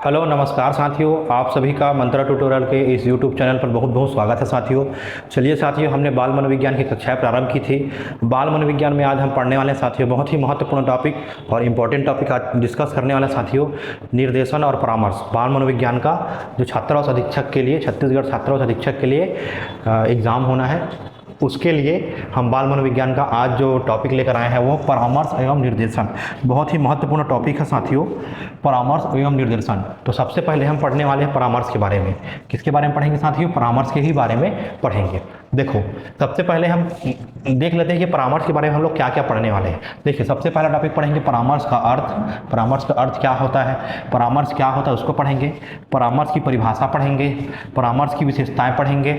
Hello नमस्कार साथियों, आप सभी का मंत्रा ट्यूटोरियल के इस यूट्यूब चैनल पर बहुत बहुत स्वागत है साथियों। चलिए साथियों, हमने बाल मनोविज्ञान की कक्षाएं प्रारंभ की थी। बाल मनोविज्ञान में आज हम पढ़ने वाले हैं साथियों बहुत ही महत्वपूर्ण टॉपिक और इम्पोर्टेंट टॉपिक आज डिस्कस करने वाले हैं साथियों, निर्देशन और परामर्श। बाल मनोविज्ञान का जो छात्रावास अधीक्षक के लिए, छत्तीसगढ़ छात्रावास अधीक्षक के लिए एग्ज़ाम होना है, उसके लिए हम बाल मनोविज्ञान का आज जो टॉपिक लेकर आए हैं वो परामर्श एवं निर्देशन। बहुत ही महत्वपूर्ण टॉपिक है साथियों, परामर्श एवं निर्देशन। तो सबसे पहले हम पढ़ने वाले हैं परामर्श के बारे में। किसके बारे में पढ़ेंगे साथियों? परामर्श के ही बारे में पढ़ेंगे। देखो, सबसे पहले हम देख लेते हैं कि परामर्श के बारे में हम लोग क्या क्या पढ़ने वाले हैं। देखिए, सबसे पहला टॉपिक पढ़ेंगे परामर्श का अर्थ। परामर्श का अर्थ क्या होता है, परामर्श क्या होता है उसको पढ़ेंगे। परामर्श की परिभाषा पढ़ेंगे, परामर्श की विशेषताएं पढ़ेंगे,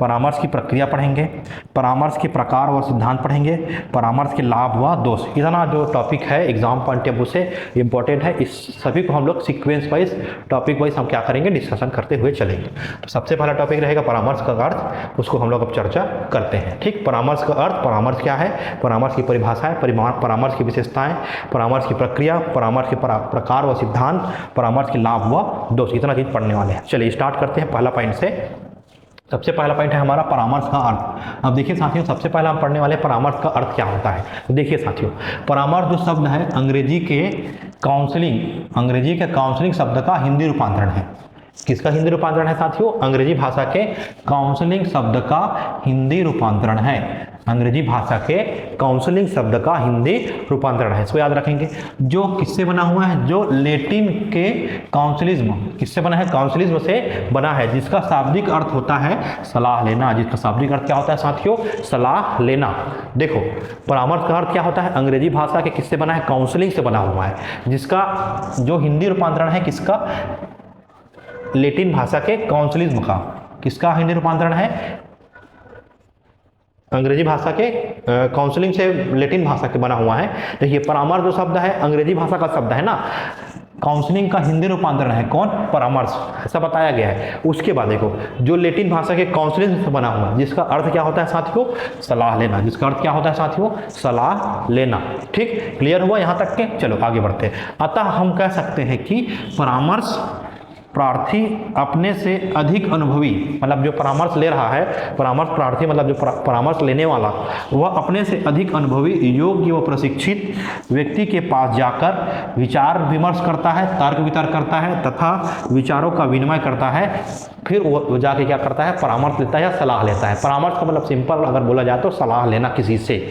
परामर्श की प्रक्रिया पढ़ेंगे, परामर्श के प्रकार और सिद्धांत पढ़ेंगे, परामर्श के लाभ व दोष। इतना जो टॉपिक है एग्जाम पॉइंट ऑफ व्यू से इंपॉर्टेंट है, इस सभी को हम लोग सीक्वेंस वाइज, टॉपिक वाइज हम क्या करेंगे, डिस्कशन करते हुए चलेंगे। तो सबसे पहला टॉपिक रहेगा परामर्श का अर्थ, उसको हम लोग अब चर्चा करते हैं। ठीक, परामर्श का अर्थ, परामर्श क्या है, परामर्श की परिभाषाएं, परामर्श की विशेषताएं, परामर्श की प्रक्रिया, परामर्श के प्रकार व सिद्धांत, परामर्श के लाभ व दोष, इतना चीज पढ़ने वाले हैं। चलिए स्टार्ट करते हैं पहला पॉइंट से। सबसे पहला पॉइंट है हमारा परामर्श का अर्थ। अब देखिए साथियों, सबसे पहला हम पढ़ने वाले परामर्श का अर्थ क्या होता है। तो देखिए साथियों, परामर्श जो शब्द है अंग्रेजी के काउंसलिंग शब्द का हिंदी रूपांतरण है। किसका हिंदी रूपांतरण है साथियों? अंग्रेजी भाषा के काउंसलिंग शब्द का हिंदी रूपांतरण है। अंग्रेजी भाषा के काउंसलिंग शब्द का हिंदी रूपांतरण है, इसको याद रखेंगे। जो किससे बना हुआ है? जो लैटिन के काउंसलिज्म, किससे बना है? काउंसलिज्म से बना है, जिसका शाब्दिक अर्थ होता है सलाह लेना। जिसका शाब्दिक अर्थ क्या होता है साथियों? सलाह लेना। देखो, परामर्श का अर्थ क्या होता है? अंग्रेजी भाषा के किससे बना है? काउंसलिंग से बना हुआ है, जिसका जो हिंदी रूपांतरण है किसका? लैटिन भाषा के काउंसलिज्म का। किसका हिंदी रूपांतरण है? अंग्रेजी भाषा के काउंसलिंग से लैटिन भाषा के बना हुआ है। देखिए, परामर्श जो शब्द है अंग्रेजी भाषा का शब्द है ना, काउंसलिंग का हिंदी रूपांतरण है कौन? परामर्श, ऐसा बताया गया है। उसके बाद देखो, जो लैटिन भाषा के काउंसलिंग से बना हुआ है, जिसका अर्थ क्या होता है साथियों? सलाह लेना। जिसका अर्थ क्या होता है साथियों? सलाह लेना। ठीक, क्लियर हुआ यहाँ तक के? चलो आगे बढ़ते हैं। अतः हम कह सकते हैं कि परामर्श प्रार्थी अपने से अधिक अनुभवी, मतलब जो परामर्श ले रहा है, परामर्श प्रार्थी मतलब जो परामर्श लेने वाला, वह अपने से अधिक अनुभवी, योग्य व प्रशिक्षित व्यक्ति के पास जाकर विचार विमर्श करता है, तर्क वितर्क करता है तथा विचारों का विनिमय करता है। फिर वो जाके क्या करता है? परामर्श लेता है या सलाह लेता है। परामर्श का मतलब सिंपल अगर बोला जाए तो सलाह लेना किसी से।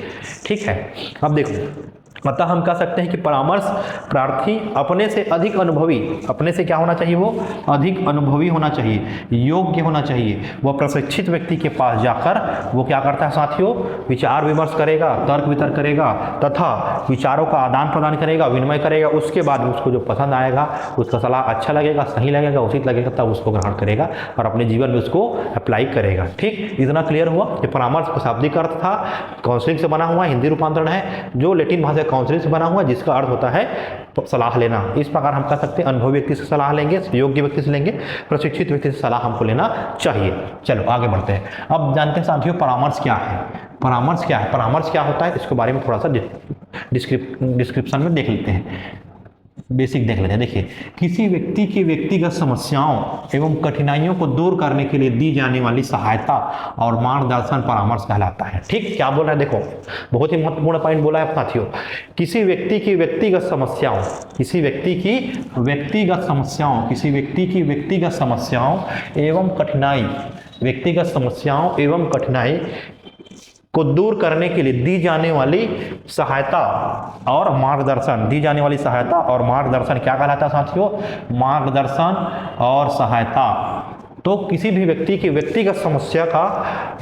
ठीक है, अब देखो, अतः हम कह सकते हैं कि परामर्श प्रार्थी अपने से अधिक अनुभवी, अपने से क्या होना चाहिए? वो अधिक अनुभवी होना चाहिए, योग्य होना चाहिए। वह प्रशिक्षित व्यक्ति के पास जाकर वो क्या करता है साथियों? विचार विमर्श करेगा, तर्क वितर्क करेगा तथा विचारों का आदान प्रदान करेगा, विनिमय करेगा। उसके बाद उसको जो पसंद आएगा, उसका सलाह अच्छा लगेगा, सही लगेगा, उचित लगेगा, तब उसको ग्रहण करेगा और अपने जीवन में उसको अप्लाई करेगा। ठीक, इतना क्लियर हुआ कि परामर्श का शाब्दिक अर्थ था काउंसलिंग से बना हुआ, हिंदी रूपांतरण है, जो लैटिन भाषा काउंसलिंग से बना हुआ, जिसका अर्थ होता है सलाह लेना। इस प्रकार हम कह सकते हैं अनुभवी व्यक्ति से सलाह लेंगे, योग्य व्यक्ति से लेंगे, प्रशिक्षित व्यक्ति से सलाह हमको लेना चाहिए। चलो आगे बढ़ते हैं। अब जानते हैं साथियों परामर्श क्या है। परामर्श क्या है, परामर्श क्या होता है, इसके बारे में थोड़ा सा डिस्क्रिप्शन में देख लेते हैं, बेसिक देख लेते हैं। देखिए, किसी व्यक्ति की व्यक्तिगत समस्याओं एवं कठिनाइयों को दूर करने के लिए दी जाने वाली सहायता और मार्गदर्शन परामर्श कहलाता है। ठीक, क्या बोल रहा है? देखो, बहुत ही महत्वपूर्ण पॉइंट बोला है साथियों। किसी व्यक्ति की व्यक्तिगत समस्याओं, किसी व्यक्ति की व्यक्तिगत समस्याओं, किसी व्यक्ति की व्यक्तिगत समस्याओं एवं कठिनाई, व्यक्तिगत समस्याओं एवं कठिनाई को दूर करने के लिए दी जाने वाली सहायता और मार्गदर्शन, दी जाने वाली सहायता और मार्गदर्शन क्या कहलाता है साथियों? मार्गदर्शन और सहायता। तो किसी भी व्यक्ति की व्यक्तिगत समस्या का,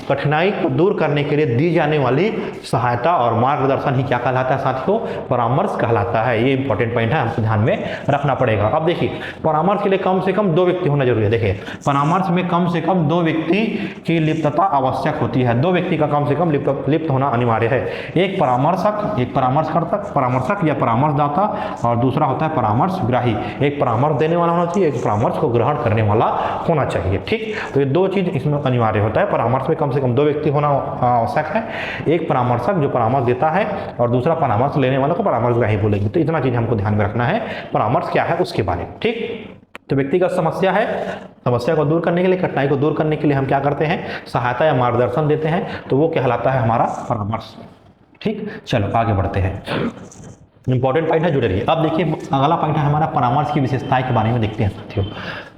कठिनाई को दूर करने के लिए दी जाने वाली सहायता और मार्गदर्शन ही क्या कहलाता है साथियों? परामर्श कहलाता है। ये इंपॉर्टेंट पॉइंट है, हमको ध्यान में रखना पड़ेगा। अब देखिए, परामर्श के लिए कम से कम 2 व्यक्ति होना जरूरी है। देखिए, परामर्श में कम से कम 2 व्यक्ति की लिप्तता आवश्यक होती है। 2 व्यक्ति का कम से कम लिप्त होना अनिवार्य है। एक परामर्शक, एक परामर्शक या परामर्शदाता, और दूसरा होता है परामर्शग्राही। एक परामर्श देने वाला होना चाहिए, एक परामर्श को ग्रहण करने वाला होना चाहिए। ठीक, तो ये 2 चीज इसमें अनिवार्य होता है। परामर्श में कम से कम 2 व्यक्ति होना आवश्यक है, एक परामर्शक जो परामर्श देता है और दूसरा परामर्श लेने वाला को परामर्शग्राही बोलेंगे। तो इतना चीज हमको ध्यान में रखना है, परामर्श क्या है उसके बारे में। ठीक, तो व्यक्तिगत समस्या है, समस्या को दूर करने के लिए, कठिनाई को दूर करने के लिए हम क्या करते हैं, सहायता या मार्गदर्शन देते हैं, तो वो कहलाता है हमारा परामर्श। ठीक, चलो आगे बढ़ते हैं। इंपॉर्टेंट पॉइंट है, जुड़े रहिए। अब देखिए अगला पॉइंट है हमारा परामर्श की विशेषताएं के बारे में देखते हैं साथियों।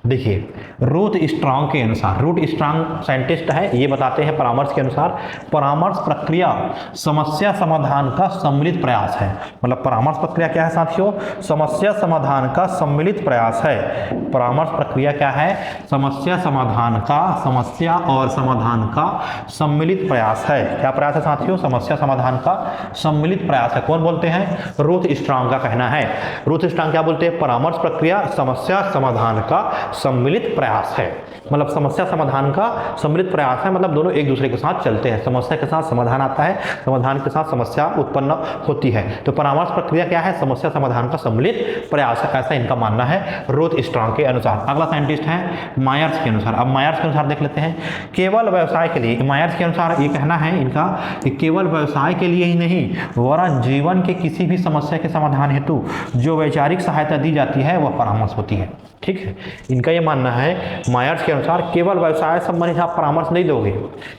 देखिए रूथ स्ट्रांग के अनुसार, रूथ स्ट्रांग साइंटिस्ट है, ये बताते हैं परामर्श के अनुसार परामर्श प्रक्रिया समस्या समाधान का सम्मिलित प्रयास है। मतलब परामर्श प्रक्रिया क्या है साथियों, समस्या समाधान का सम्मिलित प्रयास है। परामर्श प्रक्रिया क्या है, समस्या समाधान का, समस्या और समाधान का सम्मिलित प्रयास है। क्या प्रयास है साथियों, समस्या समाधान का सम्मिलित प्रयास है। कौन बोलते हैं, रूथ स्ट्रांग का कहना है। रूथ स्ट्रांग क्या बोलते हैं, परामर्श प्रक्रिया समस्या समाधान का सम्मिलित प्रयास है। मतलब समस्या समाधान का सम्मिलित प्रयास है, मतलब दोनों एक दूसरे के साथ चलते हैं। समस्या के साथ समाधान आता है, समाधान के साथ समस्या उत्पन्न होती है। तो परामर्श प्रक्रिया क्या है, समस्या समाधान का सम्मिलित प्रयास है, ऐसा इनका मानना है रूथ स्ट्रांग के अनुसार। अगला साइंटिस्ट है मायर्स के अनुसार। अब मायर्स के अनुसार देख लेते हैं, केवल व्यवसाय के लिए, मायर्स के अनुसार ये कहना है इनका कि केवल व्यवसाय के लिए ही नहीं वरन जीवन के किसी भी समस्या के समाधान हेतु जो वैचारिक सहायता दी जाती है वह परामर्श होती है। ठीक है, इनका ये मानना है मायर्स के अनुसार केवल व्यवसाय संबंधित आप परामर्श नहीं दोगे,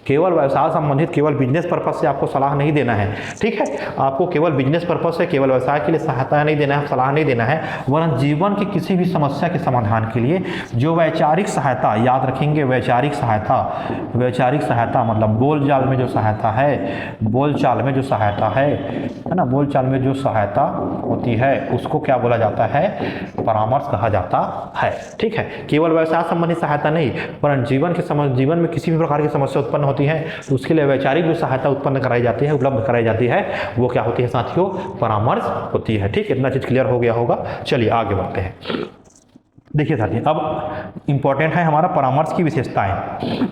केवल व्यवसाय संबंधित, केवल बिजनेस पर्पस से आपको सलाह नहीं देना है। ठीक है, आपको केवल बिजनेस पर्पस से, केवल व्यवसाय के लिए सहायता नहीं देना है, सलाह नहीं देना है, वरन जीवन की किसी भी समस्या के समाधान के लिए जो वैचारिक सहायता, याद रखेंगे वैचारिक सहायता, वैचारिक सहायता मतलब बोलचाल में जो सहायता है, बोलचाल में जो सहायता है ना, बोलचाल में जो सहायता होती है उसको क्या बोला जाता है, परामर्श कहा जाता है। ठीक है, केवल व्यवसाय संबंधी सहायता नहीं, परंतु जीवन में किसी भी प्रकार की समस्या उत्पन्न होती है तो उसके लिए वैचारिक जो सहायता उत्पन्न कराई जाती है, उपलब्ध कराई जाती है, वो क्या होती है साथियों, परामर्श होती है। ठीक, इतना चीज क्लियर हो गया होगा। चलिए आगे बढ़ते हैं। देखिए साथियों, अब इंपॉर्टेंट है हमारा परामर्श की विशेषताएं।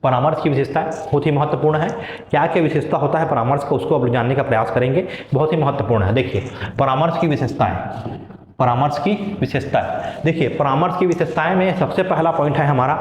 परामर्श की विशेषता बहुत ही महत्वपूर्ण है। क्या क्या विशेषता होता है परामर्श का, उसको अब जानने का प्रयास करेंगे, बहुत ही महत्वपूर्ण है। देखिए परामर्श की विशेषताएं, परामर्श की विशेषताएं। देखिए परामर्श की विशेषताएं में सबसे पहला पॉइंट है हमारा,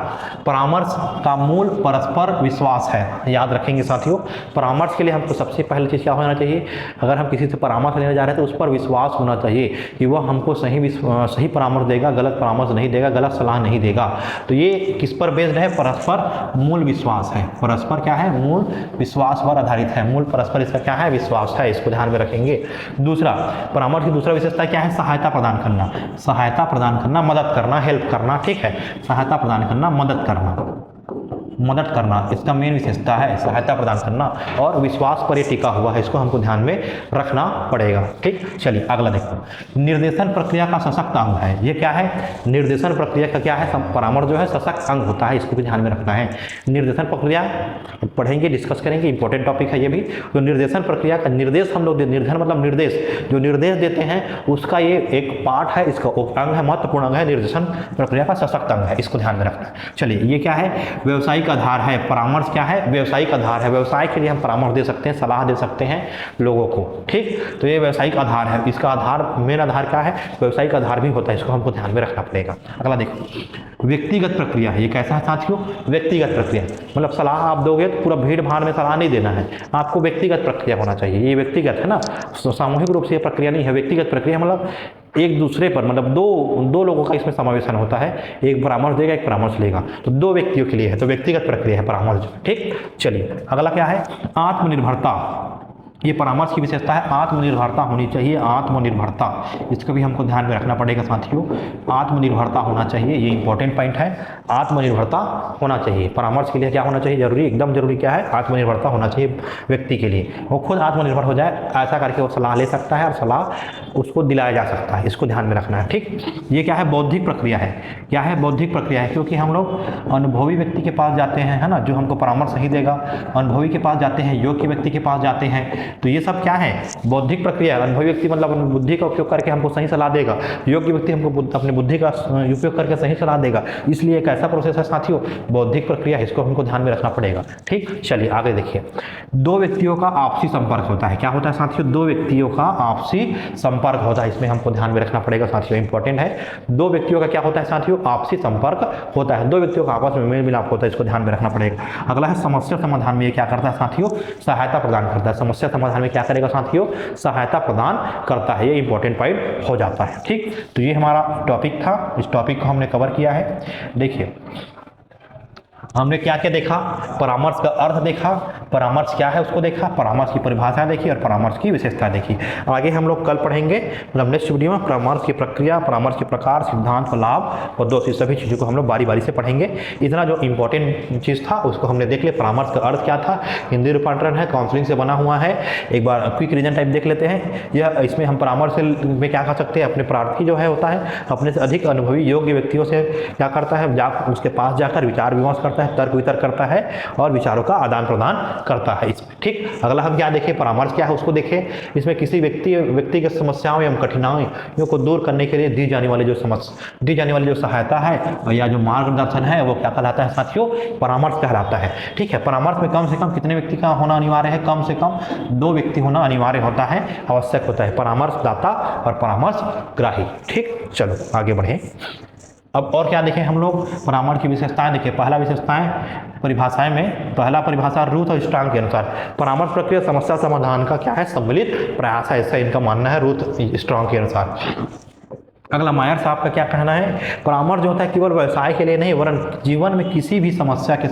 परामर्श का मूल परस्पर विश्वास है। याद रखेंगे साथियों, परामर्श के लिए हमको सबसे पहली चीज़ क्या होना चाहिए, अगर हम किसी से परामर्श लेने जा रहे हैं तो उस पर विश्वास होना चाहिए कि वह हमको सही परामर्श देगा, गलत परामर्श नहीं देगा, गलत सलाह नहीं देगा। तो ये किस पर बेस्ड है, परस्पर मूल विश्वास है। परस्पर क्या है, मूल विश्वास पर आधारित है। मूल परस्पर इसका क्या है, विश्वास है, इसको ध्यान में रखेंगे। दूसरा, परामर्श की दूसरा विशेषता क्या है, सहायता प्रदान करना, सहायता प्रदान करना, मदद करना, हेल्प करना। ठीक है, सहायता प्रदान करना, मदद करना, मदद करना इसका मेन विशेषता है, सहायता प्रदान करना, और विश्वास पर ये टिका हुआ है, इसको हमको ध्यान में रखना पड़ेगा। ठीक, चलिए अगला देखो, निर्देशन प्रक्रिया का सशक्त अंग है। ये क्या है, निर्देशन प्रक्रिया का क्या है, परामर्श जो है सशक्त अंग होता है, इसको भी ध्यान में रखना है। निर्देशन प्रक्रिया पढ़ेंगे, डिस्कस करेंगे, इंपॉर्टेंट टॉपिक है ये भी। तो निर्देशन प्रक्रिया का निर्देश हम लोग, निर्देशन मतलब निर्देश, जो निर्देश देते हैं उसका ये एक पार्ट है, इसका अंग है, महत्वपूर्ण अंग है, निर्देशन प्रक्रिया का सशक्त अंग है, इसको ध्यान में रखना है। चलिए ये क्या है, व्यवसायिक आधार है। परामर्श क्या है, व्यवसायिक आधार है। व्यवसाय के लिए हम परामर्श दे सकते हैं, सलाह दे सकते हैं लोगों को। ठीक, तो ये व्यवसायिक आधार है। इसका आधार, मेन आधार क्या है, व्यवसायिक आधार भी होता है, इसको हमको ध्यान में रखना पड़ेगा। अगला देखो, व्यक्तिगत प्रक्रिया है। ये कैसा है साथियों, व्यक्तिगत प्रक्रिया मतलब सलाह आप दोगे तो पूरा भीड़ भाड़ में सलाह नहीं देना है, आपको व्यक्तिगत प्रक्रिया होना चाहिए। ये व्यक्तिगत है ना, सामूहिक रूप से ये प्रक्रिया नहीं है। व्यक्तिगत प्रक्रिया मतलब एक दूसरे पर, मतलब दो लोगों का इसमें समावेशन होता है, एक परामर्श देगा, एक परामर्श लेगा, तो दो व्यक्तियों के लिए है, तो व्यक्तिगत प्रक्रिया है परामर्श। ठीक, चलिए अगला क्या है, आत्मनिर्भरता। ये परामर्श की विशेषता है, आत्मनिर्भरता होनी चाहिए, आत्मनिर्भरता, इसको भी हमको ध्यान में रखना पड़ेगा साथियों। आत्मनिर्भरता होना चाहिए, ये इंपॉर्टेंट पॉइंट है, आत्मनिर्भरता होना चाहिए। परामर्श के लिए क्या होना चाहिए, जरूरी, एकदम जरूरी क्या है, आत्मनिर्भरता होना चाहिए व्यक्ति के लिए। वो खुद आत्मनिर्भर हो जाए, ऐसा करके वो सलाह ले सकता है और सलाह उसको दिलाया जा सकता है, इसको ध्यान में रखना है। ठीक, ये क्या है, बौद्धिक प्रक्रिया है। क्या है, बौद्धिक प्रक्रिया है, क्योंकि हम लोग अनुभवी व्यक्ति के पास जाते हैं, है ना, जो हमको परामर्श सही देगा, अनुभवी के पास जाते हैं, योग्य व्यक्ति के पास जाते हैं, तो ये सब क्या है, बौद्धिक प्रक्रिया। अनुभवी व्यक्ति मतलब अपनी बुद्धि का उपयोग करके हमको सही सलाह देगा, योग्य व्यक्ति हमको अपनी बुद्धि का उपयोग करके सही सलाह देगा, इसलिए एक ऐसा प्रोसेस है साथियों, बौद्धिक प्रक्रिया, इसको हमको ध्यान में रखना पड़ेगा। ठीक, चलिए आगे देखिए, दो व्यक्तियों का आपसी संपर्क होता है। क्या होता है साथियों, दो व्यक्तियों का आपसी संपर्क होता है, इसमें हमको ध्यान में रखना पड़ेगा साथियों, इंपॉर्टेंट है। दो व्यक्तियों का क्या होता है साथियों, आपसी संपर्क होता है, दो व्यक्तियों का आपस में मेल मिलाप होता है, इसको ध्यान में रखना पड़ेगा। अगला है समस्या समाधान में ये क्या करता है साथियों, सहायता प्रदान करता है। समस्या समाधान में क्या करेगा साथियों, सहायता प्रदान करता है, ये इंपॉर्टेंट पॉइंट हो जाता है। ठीक, तो ये हमारा टॉपिक था, इस टॉपिक को हमने कवर किया है। देखिए हमने क्या क्या देखा, परामर्श का अर्थ देखा, परामर्श क्या है उसको देखा, परामर्श की परिभाषा देखी और परामर्श की विशेषता देखी। आगे हम लोग कल पढ़ेंगे, मतलब नेक्स्ट वीडियो में परामर्श की प्रक्रिया, परामर्श के प्रकार, सिद्धांत, लाभ और दोषी, सभी चीज़ों को हम लोग बारी बारी से पढ़ेंगे। इतना जो इंपॉर्टेंट चीज़ था उसको हमने देख लिया। परामर्श का अर्थ क्या था, हिंदी रूपांतरण है, काउंसलिंग से बना हुआ है। एक बार क्विक रीजन टाइप देख लेते हैं। यह इसमें हम परामर्श में क्या कर सकते हैं, अपने प्रार्थी जो है होता है अपने से अधिक अनुभवी योग्य व्यक्तियों से क्या करता है, उसके पास जाकर विचार विमर्श करता है, तर्क वितर्क करता है और विचारों का आदान प्रदान करता है इसमें। ठीक, अगला हम क्या देखें, परामर्श क्या है उसको देखें। इसमें किसी व्यक्तिगत समस्याओं एवं कठिनाइयों को दूर करने के लिए दी जाने वाली जो सहायता है या जो मार्गदर्शन है वो क्या कहलाता है साथियों, परामर्श कहलाता है। ठीक है, परामर्श में कम से कम कितने व्यक्ति का होना अनिवार्य है, कम से कम 2 व्यक्ति होना अनिवार्य होता है, आवश्यक होता है, परामर्शदाता और परामर्शग्राही। ठीक, चलो आगे बढ़े। अब और क्या देखें हम लोग, परामर्श की विशेषताएं देखिए। पहला विशेषताएं परिभाषाएं में, पहला परिभाषा रूथ और स्ट्रांग के अनुसार परामर्श प्रक्रिया समस्या समाधान का क्या है, सम्मिलित प्रयास है, ऐसा इनका मानना है रूथ स्ट्रांग के अनुसार। अगला मायर साहब का क्या कहना है, परामर्श जो होता है केवल व्यवसाय के लिए नहीं वरन जीवन में किसी भी समस्या के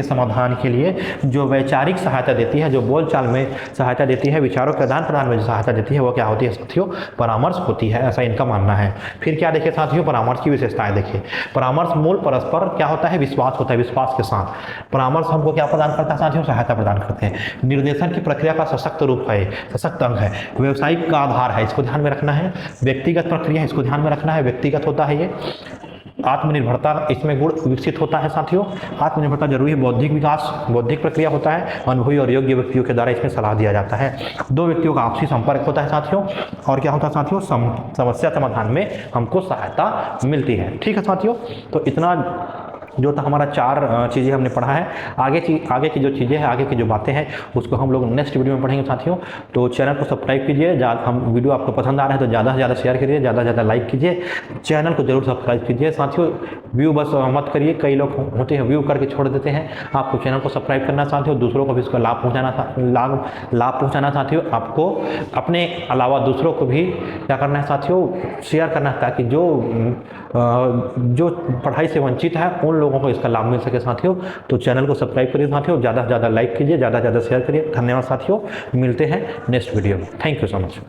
समाधान के लिए जो वैचारिक सहायता देती है, जो बोलचाल में सहायता देती है, विचारों के आदान प्रदान में जो सहायता देती है वो क्या होती है साथियों, परामर्श होती है, ऐसा इनका मानना है। फिर क्या देखिए साथियों, परामर्श की विशेषताएं देखिए। परामर्श मूल परस्पर क्या होता है, विश्वास होता है, विश्वास के साथ परामर्श हमको क्या प्रदान करता है साथियों, सहायता प्रदान करते हैं। निर्देशन की प्रक्रिया का सशक्त रूप है, सशक्त अंग है, व्यवसायिक का आधार है, इसको ध्यान में रखना है। व्यक्तिगत प्रक्रिया, इसको ध्यान में रखना है, व्यक्तिगत होता है ये। आत्मनिर्भरता, इसमें गुण विकसित होता है साथियों, आत्मनिर्भरता जरूरी है। बौद्धिक विकास, बौद्धिक प्रक्रिया होता है, अनुभवी और योग्य व्यक्तियों के द्वारा इसमें सलाह दिया जाता है। 2 व्यक्तियों का आपसी संपर्क होता है साथियों, और क्या होता है साथियों, समस्या समाधान में हमको सहायता मिलती है। ठीक है साथियों, तो इतना जो था हमारा 4 चीज़ें हमने पढ़ा है। आगे की जो चीज़ें हैं, आगे की जो बातें हैं उसको हम लोग नेक्स्ट वीडियो में पढ़ेंगे साथियों। तो चैनल को सब्सक्राइब कीजिए, हम वीडियो आपको पसंद आ रहा है तो ज़्यादा से ज़्यादा शेयर करिए, ज़्यादा से ज़्यादा लाइक कीजिए, चैनल को जरूर सब्सक्राइब कीजिए साथियों। व्यू बस मत करिए, कई लोग होते हैं व्यू करके छोड़ देते हैं। आपको चैनल को सब्सक्राइब करना साथियों, दूसरों को भी इसका लाभ पहुँचाना साथियों। आपको अपने अलावा दूसरों को भी क्या करना है साथियों, शेयर करना है, ताकि जो पढ़ाई से वंचित है उन लोगों को इसका लाभ मिल सके साथियों। तो चैनल को सब्सक्राइब करिए साथियों, ज़्यादा से ज़्यादा लाइक कीजिए, ज़्यादा से ज़्यादा शेयर करिए। धन्यवाद साथियों, मिलते हैं नेक्स्ट वीडियो में। Thank you so much.